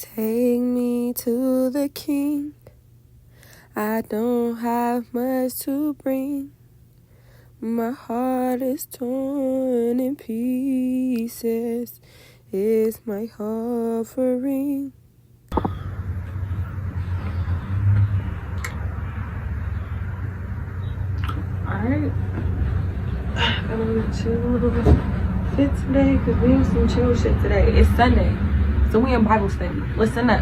Take me to the King. I don't have much to bring. My heart is torn in pieces. It's my offering. Alright. Got a little chill fit today because we have some chill shit today. It's Sunday. So we in Bible study. Listen up.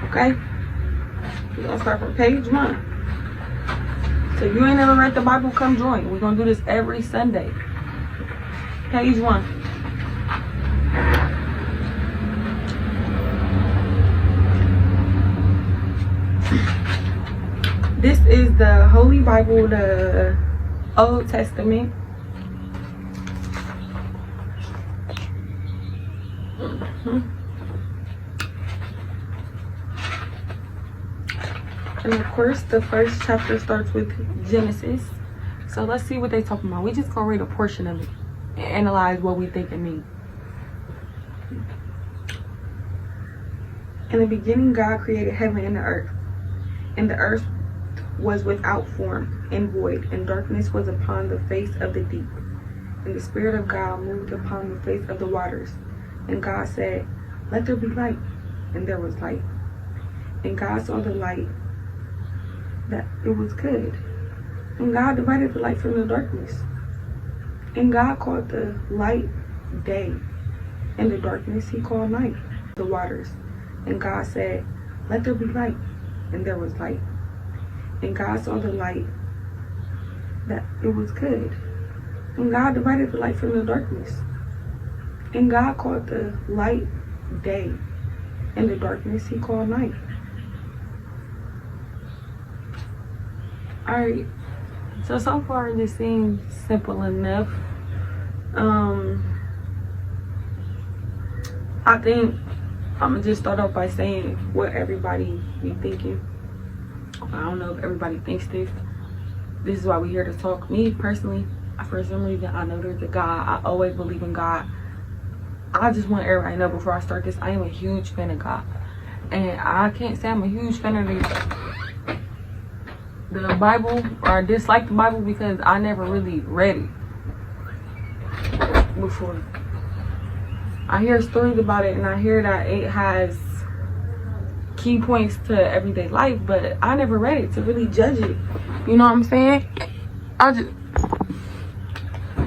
Okay? We're gonna start from page 1. So if you ain't never read the Bible, come join. We're gonna do this every Sunday. Page 1. This is the Holy Bible, the Old Testament. And of course, the first chapter starts with Genesis. So let's see what they talking about. We just gonna read a portion of it and analyze what we think it means. In the beginning, God created heaven and the earth. And the earth was without form and void, and darkness was upon the face of the deep. And the Spirit of God moved upon the face of the waters. And God said, "Let there be light." And there was light. And God saw the light, that it was good. And God divided the light from the darkness. And God called the light day, and the darkness he called night. The waters. And God said, "Let there be light." And there was light. And God saw the light, that it was good. And God divided the light from the darkness. And God called the light day, and the darkness he called night. Alright, so far this seems simple enough. I think I'm gonna just start off by saying what everybody be thinking. I don't know if everybody thinks this. This is why we're here to talk. Me personally, for some reason, I know there's a God. I always believe in God. I just want everybody to know before I start this, I am a huge fan of God. And I can't say I'm a huge fan of the Bible, or I dislike the Bible, because I never really read it before. I hear stories about it, and I hear that it has key points to everyday life, but I never read it to really judge it. You know what I'm saying? I just,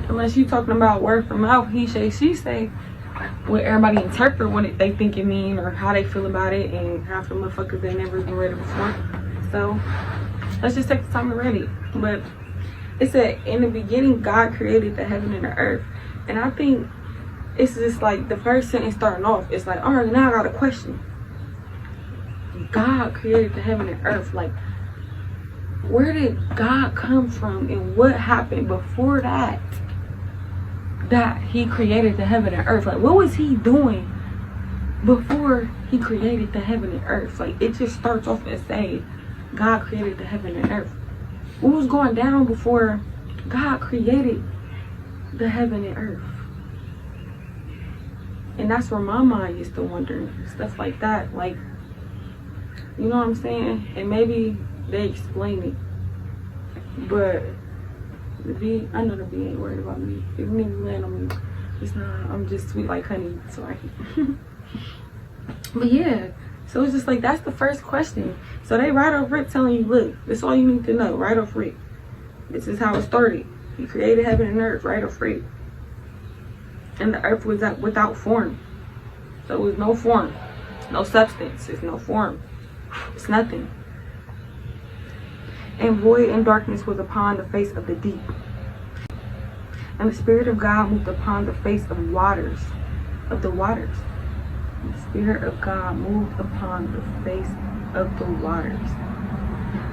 unless you talking about word from mouth, he say, she say, what everybody interpret what they think it mean or how they feel about it, and half the motherfuckers they never even read it before. So let's just take the time to read it. But it said, in the beginning, God created the heaven and the earth. And I think it's just like the first sentence starting off, it's like, all right, now I got a question. God created the heaven and earth. Like, where did God come from, and what happened before that he created the heaven and earth? Like, what was he doing before he created the heaven and earth? Like, it just starts off and say God created the heaven and earth. What was going down before God created the heaven and earth? And that's where my mind used to wonder, stuff like that. Like, you know what I'm saying? And maybe they explain it, but I know the bee ain't worried about me. If niggas land on me, it's not. I'm just sweet like honey, so I can. But yeah, so it's just like, that's the first question. So they right off rip telling you, look, that's all you need to know, right off rip. This is how it started. He created heaven and earth, right off rip. And the earth was without form. So it was no form, no substance. It's no form. It's nothing. And void and darkness was upon the face of the deep. And the Spirit of God moved upon the face of the waters. And the Spirit of God moved upon the face of the waters.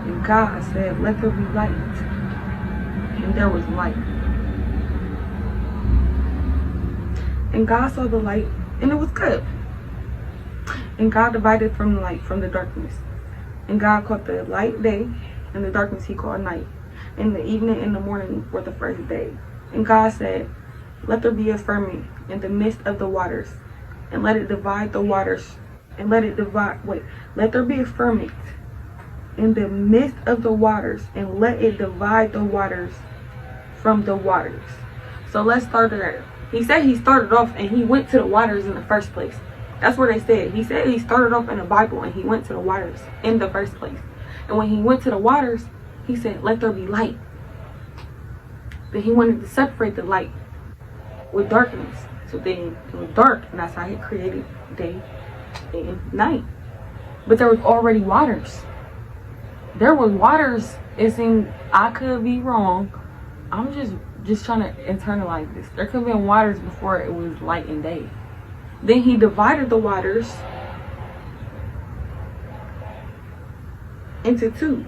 And God said, "Let there be light." And there was light. And God saw the light, and it was good. And God divided from the light from the darkness. And God called the light day, and the darkness he called night. And the evening and the morning were the first day. And God said, "Let there be a firmament in the midst of the waters, and let it divide the waters, and let there be a firmament in the midst of the waters, and let it divide the waters from the waters. So let's start there. He said he started off and he went to the waters in the first place. That's what they said. He said he started off in the Bible and he went to the waters in the first place. And when he went to the waters, he said, let there be light. Then he wanted to separate the light with darkness. So then it was dark, and that's how he created day and night. But there was already waters. There was waters. It seemed, I could be wrong. I'm just trying to internalize this. There could have been waters before it was light and day. Then he divided the waters into two.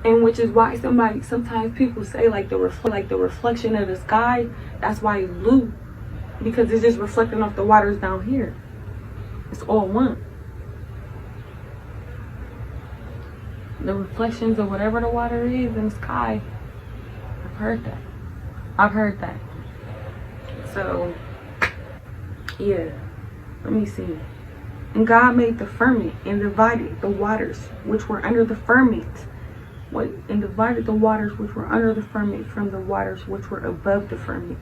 And which is why sometimes people say like the reflection of the sky, that's why it's blue. Because it's just reflecting off the waters down here. It's all one. The reflections of whatever the water is in the sky. I've heard that. So, yeah. Let me see. And God made the firmament and divided the waters which were under the firmament. And divided the waters which were under the firmament from the waters which were above the firmament.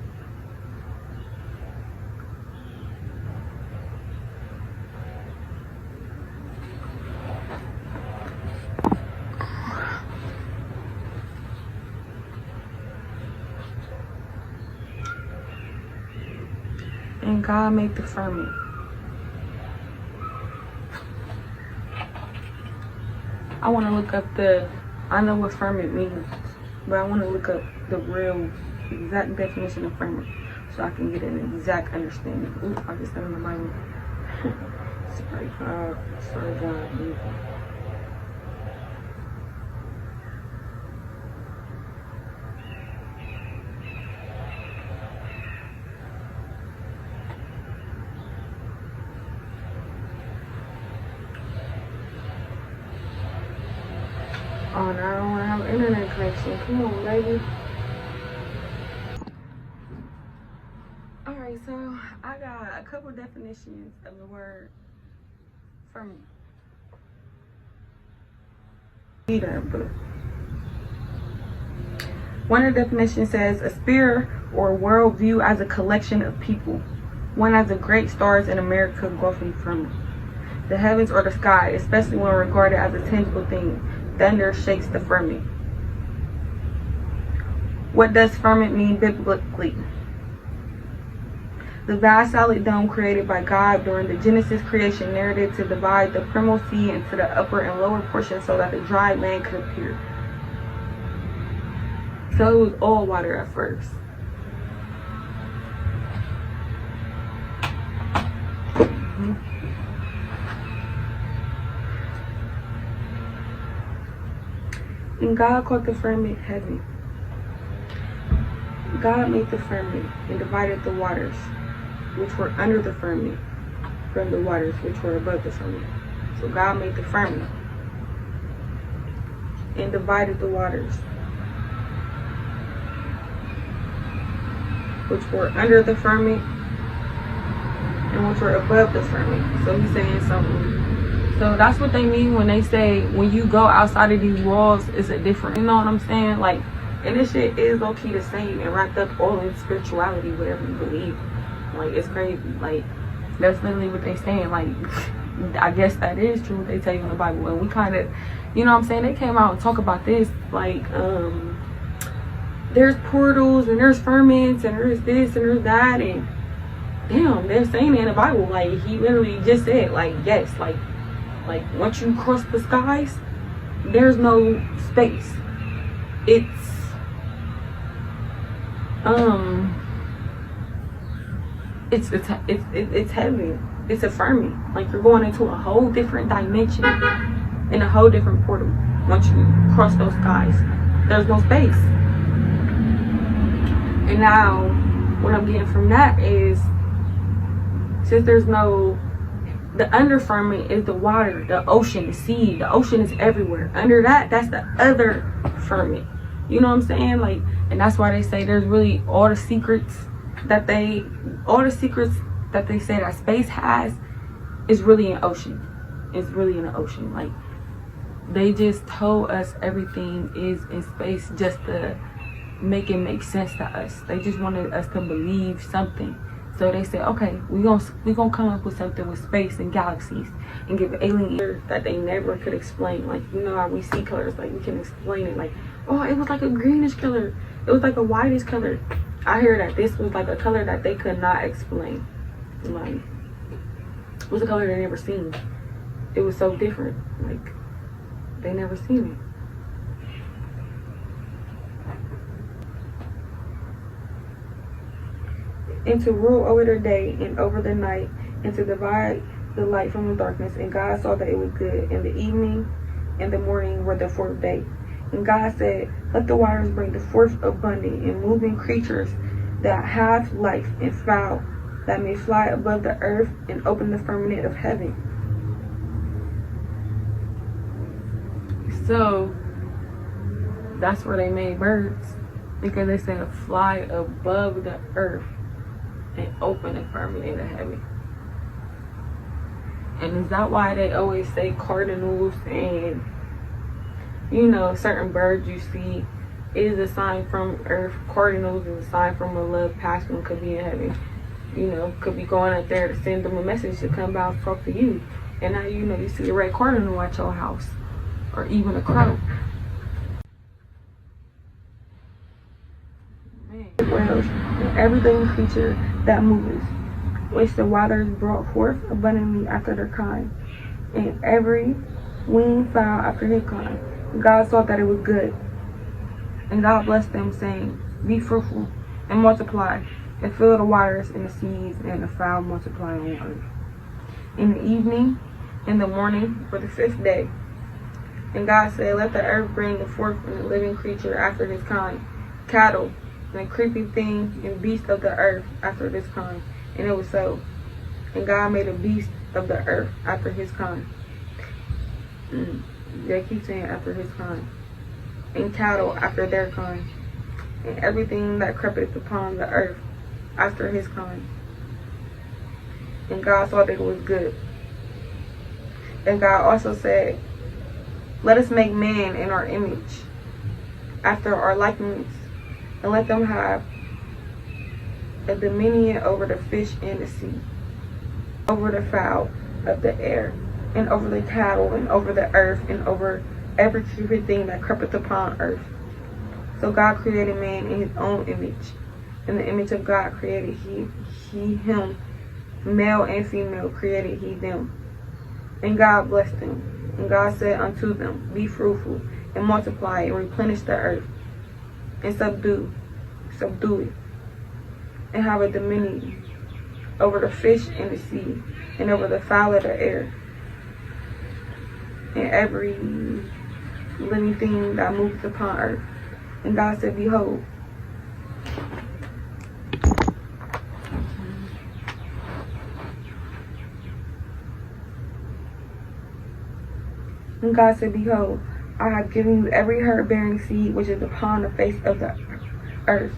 And God made the firmament. I want to look up I know what firmament means, but I want to look up the real exact definition of firmament so I can get an exact understanding. Ooh, I just said in the Bible. Sorry, God. Oh, now I don't want to have an internet connection. Come on, baby. Alright, so I got a couple definitions of the word firmament. One of the definitions says a sphere or world view as a collection of people. One has the great stars in America engulfing firmament. The heavens or the sky, especially when regarded as a tangible thing. Thunder shakes the firmament. What does firmament mean biblically? The vast solid dome created by God during the Genesis creation narrative to divide the primal sea into the upper and lower portion so that the dry land could appear. So it was all water at first. And God called the firmament heaven. God made the firmament and divided the waters which were under the firmament from the waters which were above the firmament. So God made the firmament and divided the waters which were under the firmament and which were above the firmament. So he's saying something. So that's what they mean when they say when you go outside of these walls, it's a different, you know what I'm saying? Like, and this shit is low-key the same and wrapped up all in spirituality, whatever you believe. Like, it's crazy. Like, that's literally what they saying. Like, I guess that is true what they tell you in the Bible. And we kind of, you know what I'm saying? They came out and talk about this. Like, there's portals and there's firmaments and there's this and there's that. And damn, they're saying it in the Bible. Like, he literally just said, like, yes, like once you cross the skies, there's no space. It's heaven. It's affirming. Like, you're going into a whole different dimension in a whole different portal. Once you cross those skies, there's no space. And now what I'm getting from that is, since there's no, the under firmament is the water, the ocean, the sea. The ocean is everywhere. Under that, that's the other firmament. You know what I'm saying? Like, and that's why they say there's really all the secrets that that they say that space has is really an ocean. It's really in the ocean. Like, they just told us everything is in space just to make it make sense to us. They just wanted us to believe something. So they said, okay, we gonna come up with something with space and galaxies and give alien that they never could explain. Like, you know how we see colors, like we can explain it. Like, oh, it was like a greenish color. It was like a whitish color. I heard that this was like a color that they could not explain. Like, it was a color they never seen. It was so different. Like, they never seen it. And to rule over the day and over the night, and to divide the light from the darkness. And God saw that it was good. And the evening and the morning were the fourth day. And God said, let the waters bring forth abundant and moving creatures that have life, and fowl that may fly above the earth, and open the firmament of heaven. So that's where they made birds, because they said fly above the earth and open the firmament of heaven. And is that why they always say cardinals and, you know, certain birds you see is a sign from earth? Cardinals is a sign from a love past one, could be in heaven. You know, could be going up there to send them a message to come by and talk to you. And now, you know, you see a red cardinal at your house, or even a crow. Whales and every living creature that moves, which the waters brought forth abundantly after their kind, and every winged fowl after his kind. And God saw that it was good. And God blessed them, saying, be fruitful and multiply, and fill the waters and the seas, and the fowl multiply on earth. In the evening and the morning for the fifth day. And God said, let the earth bring forth a living creature after his kind, cattle, and a creeping thing, and beast of the earth after this kind. And it was so. And God made a beast of the earth after his kind. They keep saying after his kind. And cattle after their kind. And everything that creepeth upon the earth after his kind. And God saw that it was good. And God also said, let us make man in our image, after our likeness, and let them have a dominion over the fish in the sea, over the fowl of the air, and over the cattle, and over the earth, and over every creeping thing that creepeth upon earth. So God created man in his own image. In the image of God created he him, male and female created he them. And God blessed them. And God said unto them, be fruitful, and multiply, and replenish the earth, and subdue it, and have a dominion over the fish in the sea, and over the fowl of the air, and every living thing that moves upon earth. And God said, behold, and God said, behold, I have given you every herb-bearing seed which is upon the face of the earth,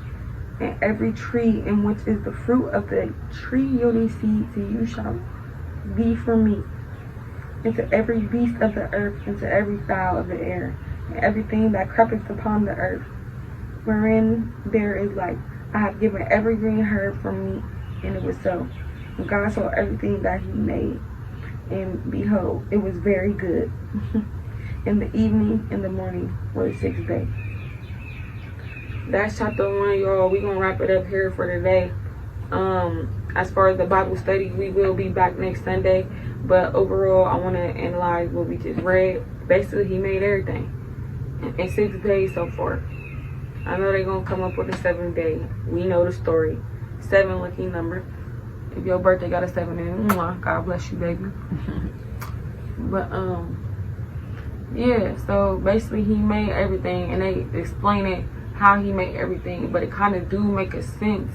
and every tree in which is the fruit of the tree yielding seed to you shall be for meat, and to every beast of the earth, and to every fowl of the air, and everything that creepeth upon the earth, wherein there is life. I have given every green herb for meat. And it was so. And God saw everything that he made, and behold, it was very good. In the evening and the morning were the sixth day. That's chapter 1, y'all. We're gonna wrap it up here for today. As far as the Bible study, we will be back next Sunday, but overall I want to analyze what we just read. Basically, he made everything in 6 days so far. I know they're gonna come up with a 7th day. We know the story. 7 lucky number. If your birthday got a 7 in it, God bless you, baby. But yeah, so basically he made everything, and they explain it how he made everything, but it kind of do make a sense,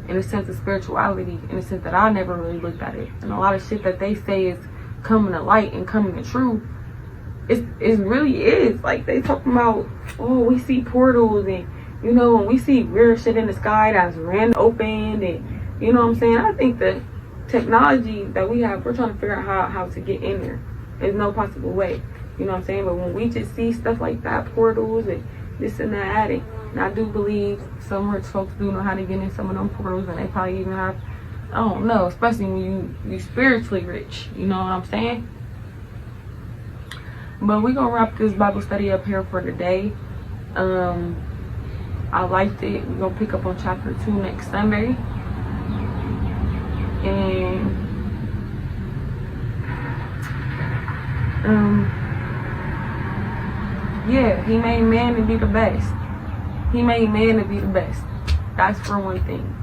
in a sense of spirituality, in a sense that I never really looked at it. And a lot of shit that they say is coming to light and coming to truth, it really is. Like, they talking about, oh, we see portals, and you know, when we see weird shit in the sky that's random opened, and you know what I'm saying? I think that technology that we have, we're trying to figure out how to get in there. There's no possible way. You know what I'm saying? But when we just see stuff like that, portals and this and that, and I do believe some rich folks do know how to get in some of them portals, and they probably even have, I don't know, especially when you spiritually rich. You know what I'm saying? But we're gonna wrap this Bible study up here for today. I liked it. We're gonna pick up on chapter 2 next Sunday. And yeah, he made man to be the best. He made man to be the best. That's for one thing.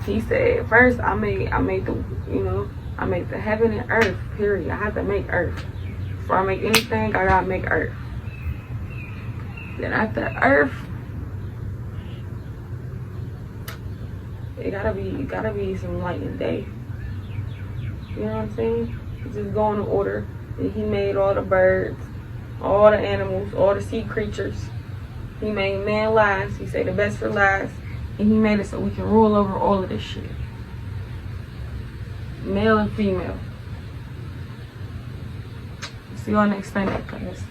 He said, first I made the, you know, I made the heaven and earth, period. I had to make earth. Before I make anything, I gotta make earth. Then after earth, it gotta be some light and day. You know what I'm saying? Just go in order. And he made all the birds, all the animals, all the sea creatures. He made man last. He said the best for last. And he made it so we can rule over all of this shit. Male and female. See y'all next Sunday, guys.